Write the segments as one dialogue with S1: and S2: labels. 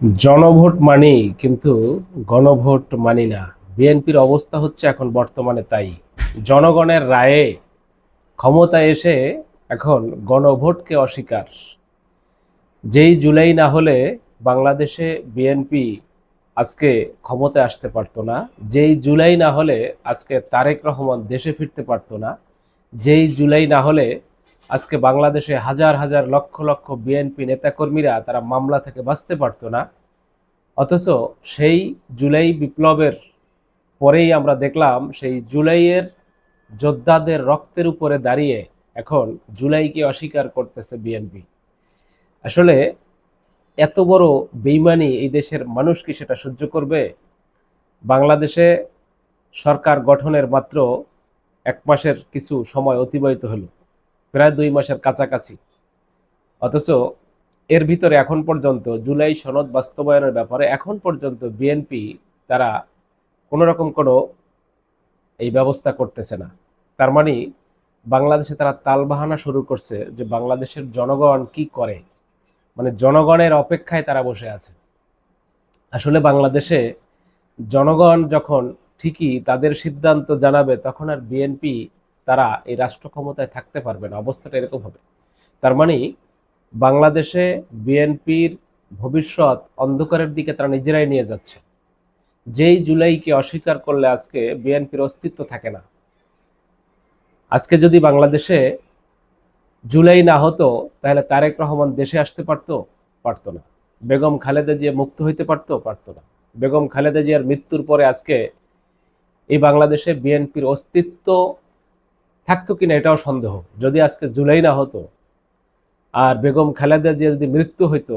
S1: জনভোট মানি কিন্তু গণভোট মানি না। বিএনপির অবস্থা হচ্ছে এখন বর্তমানে তাই। জনগণের রায়ে ক্ষমতায় এসে এখন গণভোটকে অস্বীকার। যেই জুলাই না হলে বাংলাদেশে বিএনপি আজকে ক্ষমতায় আসতে পারতো না। যেই জুলাই না হলে আজকে তারেক রহমান দেশে ফিরতে পারতো না। যেই জুলাই না হলে আজকে বাংলাদেশে হাজার হাজার লক্ষ লক্ষ বিএনপি নেতাকর্মীরা তারা মামলা থেকে বাঁচতে পারতো না। অথচ সেই জুলাই বিপ্লবের পরেই আমরা দেখলাম সেই জুলাইয়ের যোদ্ধাদের রক্তের উপরে দাঁড়িয়ে এখন জুলাইকে অস্বীকার করতেছে বিএনপি। আসলে এত বড় বেইমানি এই দেশের মানুষ কি সেটা সহ্য করবে? বাংলাদেশে সরকার গঠনের মাত্র 1 মাসের কিছু সময় অতিবাহিত হলো, প্রায় 2 মাসের কাছাকাছি। অথচ এর ভিতরে এখন পর্যন্ত জুলাই সনদ বাস্তবায়নের ব্যাপারে এখন পর্যন্ত বিএনপি তারা কোনো রকম কোনো এই ব্যবস্থা করতেছে না। তার মানে বাংলাদেশে তারা তালবাহানা শুরু করছে যে বাংলাদেশের জনগণ কি করে, মানে জনগণের অপেক্ষায় তারা বসে আছে। আসলে বাংলাদেশে জনগণ যখন ঠিকই তাদের সিদ্ধান্ত জানাবে তখন আর বিএনপি তারা এই রাষ্ট্র ক্ষমতায় থাকতে পারবে না। অবস্থাটা এরকম হবে। তার মানে বাংলাদেশে বিএনপির ভবিষ্যৎ অন্ধকারের দিকে তারা নিজেরাই নিয়ে যাচ্ছে। যেই জুলাইকে অস্বীকার করলে আজকে বিএনপির অস্তিত্ব থাকে না। আজকে যদি বাংলাদেশে জুলাই না হতো তাহলে তারেক রহমান দেশে আসতে পারতো? পারতো না। বেগম খালেদা জিয়া মুক্ত হইতে পারতো? পারতো না। বেগম খালেদা জিয়ার মৃত্যুর পরে আজকে এই বাংলাদেশে বিএনপির অস্তিত্ব থাকতো কিনা এটাও সন্দেহ। যদি আজকে জুলাই না হতো আর বেগম খালেদা জিয়া যদি মৃত্যু হইতো,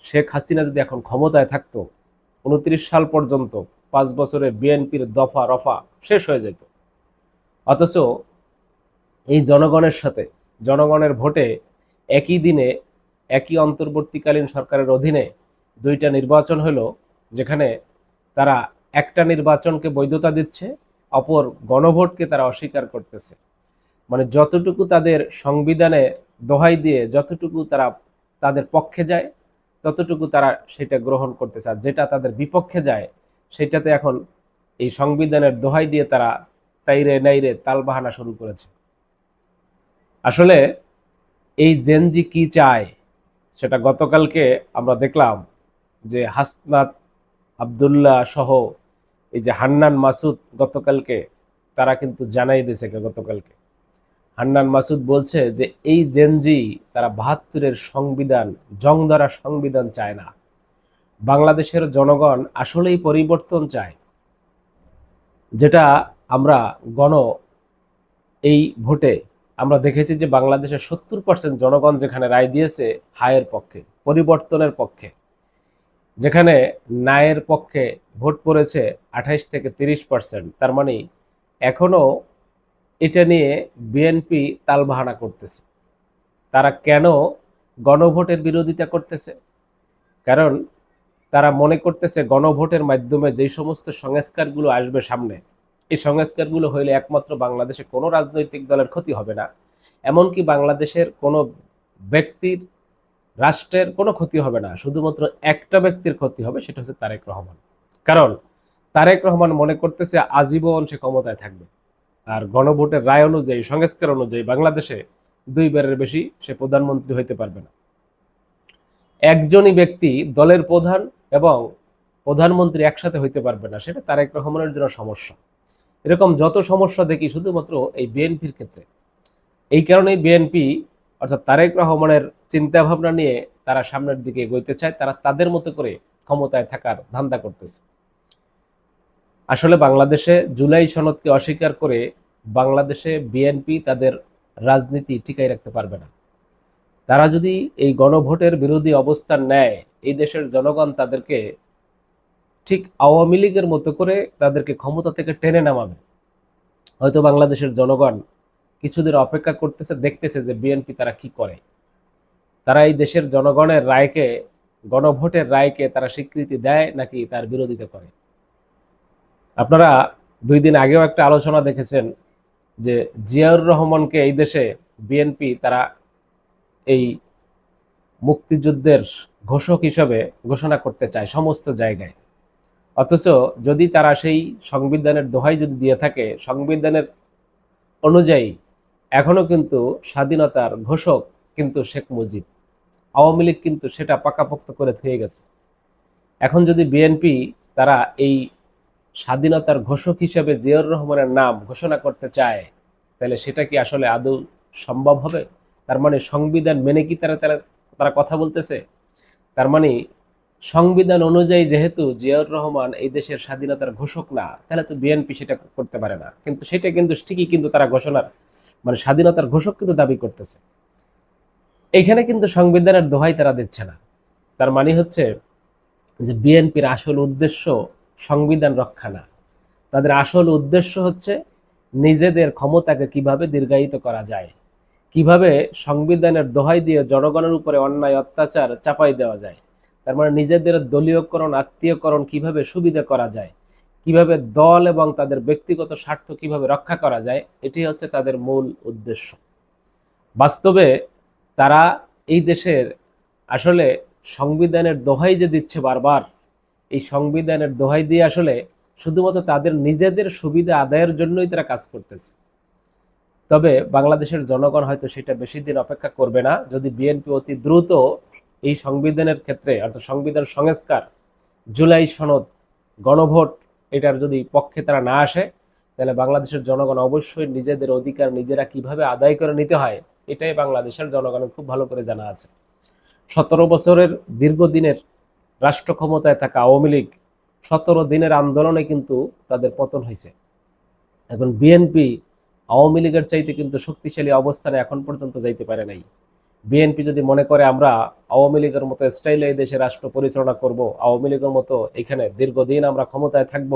S1: শেখ হাসিনা যদি এখন ক্ষমতায় থাকতো, 29 সাল পর্যন্ত 5 বছরে বিএনপির দফা রফা শেষ হয়ে যেত। অথচ এই জনগণের সাথে জনগণের ভোটে একই দিনে একই অন্তর্বর্তীকালীন সরকারের অধীনে 2টা নির্বাচন হলো, যেখানে তারা একটা নির্বাচনকে বৈধতা দিচ্ছে, অপর গণভোটকে তারা অস্বীকার করতেছে। মানে যতটুকু তাদের সংবিধানে দোহাই দিয়ে যতটুকু তারা তাদের পক্ষে যায় ততটুকু তারা সেটা গ্রহণ করতেছে, আর যেটা তাদের বিপক্ষে যায় সেটাতে এখন এই সংবিধানের দোহাই দিয়ে তারা তাইরে নাইরে তালবাহানা শুরু করেছে। আসলে এই জেনজি কি চায় সেটা গতকালকে আমরা দেখলাম যে হাসনাত আবদুল্লাহ সহ এই যে হান্নান মাসুদ গতকালকে তারা কিন্তু জানাই দিয়েছে। গতকালকে হান্নান মাসুদ বলছে যে এই জেনজি তারা 72-এর সংবিধান, জং ধরা সংবিধান চায় না। বাংলাদেশের জনগণ আসলেই পরিবর্তন চায়, যেটা আমরা গণ এই ভোটে আমরা দেখেছি যে বাংলাদেশের 70% জনগণ যেখানে রায় দিয়েছে হায়ের পক্ষে, পরিবর্তনের পক্ষে, যেখানে ন্যায়ের পক্ষে ভোট পড়েছে 28 থেকে 30%। তার মানে এখনো এটা নিয়ে বিএনপি তালবাহানা করতেছে। তারা কেন গণভোটের বিরোধিতা করতেছে? কারণ তারা মনে করতেছে গণভোটের মাধ্যমে যেই সমস্ত সংস্কারগুলো আসবে সামনে, এই সংস্কারগুলো হইলে একমাত্র বাংলাদেশে কোনো রাজনৈতিক দলের ক্ষতি হবে না, এমনকি বাংলাদেশের কোনো ব্যক্তির, রাষ্ট্রের কোনো ক্ষতি হবে না, শুধুমাত্র একটা ব্যক্তির ক্ষতি হবে, সেটা হচ্ছে তারেক রহমান। কারণ তারেক রহমান মনে করতেছে আজীবন সে ক্ষমতায় থাকবে, আর গণভোটের রায় অনুযায়ী, সংস্কার অনুযায়ী বাংলাদেশে 2বারের বেশি সে প্রধানমন্ত্রী হইতে পারবে না। একজনই ব্যক্তি দলের প্রধান এবং প্রধানমন্ত্রী একসাথে হইতে পারবে না, সেটা তারেক রহমানের জন্য সমস্যা। এরকম যত সমস্যা দেখি শুধুমাত্র এই বিএনপির ক্ষেত্রে। এই কারণেই বিএনপি অর্থাৎ তারেক রহমানের চিন্তা ভাবনা নিয়ে তারা সামনের দিকে এগোইতে চায়, তারা তাদের মতো করে ক্ষমতায় থাকার ধান্দা করতেছে। আসলে বাংলাদেশে জুলাই সনদকে অস্বীকার করে বাংলাদেশে বিএনপি তাদের রাজনীতি টিকাই রাখতে পারবে না। তারা যদি এই গণভোটের বিরোধী অবস্থান নেয়, এই দেশের জনগণ তাদেরকে ঠিক আওয়ামী লীগের মতো করে তাদেরকে ক্ষমতা থেকে টেনে নামাবে। হয়তো বাংলাদেশের জনগণ কিছুদিন অপেক্ষা করতেছে, দেখতেছে যে বিএনপি তারা কি করে। তারা এই দেশের জনগণের রায়কে, গণভোটের রায়কে তারা স্বীকৃতি দেয় নাকি তার বিরোধিতা করে। আপনারা 2 দিন আগেও একটা আলোচনা দেখেছেন যে জিয়াউর রহমানকে এই দেশে বিএনপি তারা এই মুক্তিযুদ্ধের ঘোষক হিসেবে ঘোষণা করতে চায় সমস্ত জায়গায়। অথচ যদি তারা সেই সংবিধানের দোহাই যদি দিয়ে থাকে, সংবিধানের অনুযায়ী এখনো কিন্তু স্বাধীনতার ঘোষক কিন্তু শেখ মুজিব। আওয়ামী লীগ কিন্তু সেটা পাকাপোক্ত করে থুয়ে গেছে। এখন যদি বিএনপি তারা এই স্বাধীনতার ঘোষক হিসেবে জিয়াউর রহমানের নাম ঘোষণা করতে চায়, তাহলে সেটা কি আসলে আদৌ সম্ভব হবে? তার মানে সংবিধান মেনে কি তারা তারা তারা কথা বলতেছে? তার মানে সংবিধান অনুযায়ী যেহেতু জিয়াউর রহমান এই দেশের স্বাধীনতার ঘোষক না, তাহলে তো বিএনপি সেটা করতে পারে না। কিন্তু সেটা কিন্তু ঠিকই কিন্তু তারা ঘোষণার মানে স্বাধীনতার ঘোষক কিন্তু দাবি করতেছে। এইখানে কিন্তু সংবিধানের দোহাই তারা দিচ্ছে না। তার মানে হচ্ছে যে বিএনপির আসল উদ্দেশ্য সংবিধান রক্ষা না, তাদের আসল উদ্দেশ্য হচ্ছে নিজেদের ক্ষমতাকে কিভাবে দীর্ঘায়িত করা যায়, কিভাবে সংবিধানের দোহাই দিয়ে জনগণের উপরে অন্যায় অত্যাচার চাপাই দেওয়া যায়। তার মানে নিজেদের দলীয়করণ আত্মীয়করণ কিভাবে সুবিধা করা যায়, কিভাবে দল এবং তাদের ব্যক্তিগত স্বার্থ কিভাবে রক্ষা করা যায়, এটি হচ্ছে তাদের মূল উদ্দেশ্য। বাস্তবে তারা এই দেশের আসলে সংবিধানের দোহাই যে দিচ্ছে বারবার, এই সংবিধানের দোহাই দিয়ে আসলে শুধুমাত্র তাদের নিজেদের সুবিধা আদায়ের জন্যই তারা কাজ করতেছে। তবে বাংলাদেশের জনগণ হয়তো সেটা বেশি দিন অপেক্ষা করবে না। যদি বিএনপি অতি দ্রুত এই সংবিধানের ক্ষেত্রে অর্থাৎ সংবিধান সংস্কার, জুলাই সনদ, গণভোট এটার যদি পক্ষে তারা না আসে, তাহলে বাংলাদেশের জনগণ অবশ্যই নিজেদের অধিকার নিজেরা কিভাবে আদায় করে নিতে হয় এটাই বাংলাদেশের জনগণের খুব ভালো করে জানা আছে। 17 বছরের দীর্ঘদিনের রাষ্ট্র ক্ষমতায় থাকা আওয়ামী লীগ 17 দিনের আন্দোলনে কিন্তু তাদের পতন হয়েছে। এখন বিএনপি আওয়ামী লীগের চাইতে কিন্তু শক্তিশালী অবস্থানে এখন পর্যন্ত যাইতে পারে নাই। বিএনপি যদি মনে করে আমরা আওয়ামী লীগের মতো স্টাইলে এই দেশে রাষ্ট্র পরিচালনা করব, আওয়ামী লীগের মতো এখানে দীর্ঘদিন আমরা ক্ষমতায় থাকব,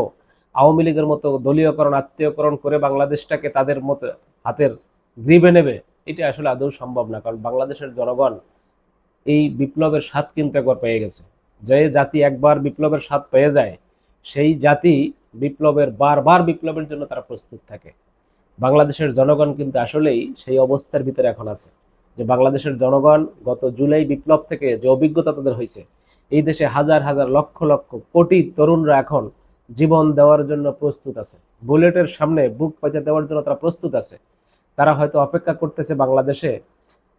S1: আওয়ামী লীগের মতো দলীয়করণ আত্মীয়করণ করে বাংলাদেশটাকে তাদের মতো হাতের গ্রিবে নেবে, এটা আসলে আদৌ সম্ভব না। কারণ বাংলাদেশের জনগণ এই বিপ্লবের স্বাদ কিন্তু একবার পেয়ে গেছে। যে জাতি একবার বিপ্লবের স্বাদ পেয়ে যায়, সেই জাতি বারবার বিপ্লবের জন্য তারা প্রস্তুত থাকে। বাংলাদেশের জনগণ কিন্তু আসলেই সেই অবস্থার ভিতরে এখন আছে যে বাংলাদেশের জনগণ গত জুলাই বিপ্লব থেকে যে অভিজ্ঞতা তাদের হয়েছে, এই দেশে হাজার হাজার লক্ষ লক্ষ কোটি তরুণরা এখন জীবন দেওয়ার জন্য প্রস্তুত আছে, বুলেটের সামনে বুক পাইতে দেওয়ার জন্য তারা প্রস্তুত আছে। তারা হয়তো অপেক্ষা করতেছে বাংলাদেশে,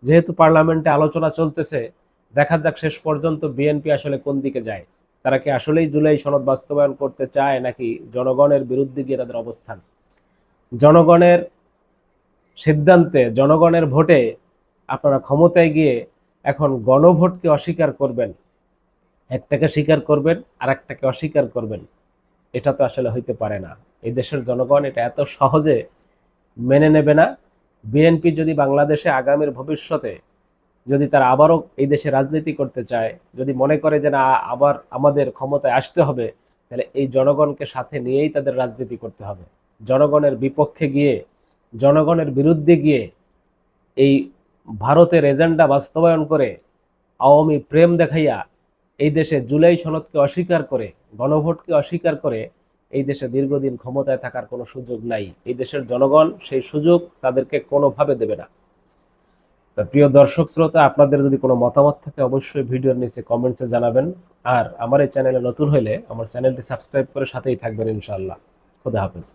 S1: যেহেতু পার্লামেন্টে আলোচনা চলতেছে, দেখা যাক শেষ পর্যন্ত বিএনপি আসলে কোন দিকে যায়। তারা কি আসলেই জুলাই সনদ বাস্তবায়ন করতে চায়, নাকি জনগণের বিরুদ্ধে গিয়ে তাদের অবস্থান? জনগণের সিদ্ধান্তে, জনগণের ভোটে আপনারা ক্ষমতায় গিয়ে এখন গণভোটকে অস্বীকার করবেন, একটাকে স্বীকার করবেন আর একটাকে অস্বীকার করবেন, এটা তো আসলে হইতে পারে না। এই দেশের জনগণ এটা এত সহজে মেনে নেবে না। বিএনপি যদি বাংলাদেশে আগামীর ভবিষ্যতে যদি তারা আবারও এই দেশে রাজনীতি করতে চায়, যদি মনে করে যে না আবার আমাদের ক্ষমতায় আসতে হবে, তাহলে এই জনগণকে সাথে নিয়েই তাদের রাজনীতি করতে হবে। জনগণের বিপক্ষে গিয়ে, জনগণের বিরুদ্ধে গিয়ে এই ভারতের এজেন্ডা বাস্তবায়ন করে, আওয়ামী প্রেম দেখাইয়া এই দেশে জুলাই সনদকে অস্বীকার করে, গণভোটকে অস্বীকার করে এই দেশে দীর্ঘদিন ক্ষমতায় থাকার কোনো সুযোগ নাই। এই দেশের জনগণ সেই সুযোগ তাদেরকে কোনোভাবে দেবে না। প্রিয় দর্শক শ্রোতা, আপনাদের যদি কোনো মতামত থাকে অবশ্যই ভিডিওর নিচে কমেন্টসে জানাবেন। আর আমার এই চ্যানেলে নতুন হলে আমার চ্যানেলটি সাবস্ক্রাইব করে সাথেই থাকবেন ইনশাআল্লাহ। খোদা হাফেজ।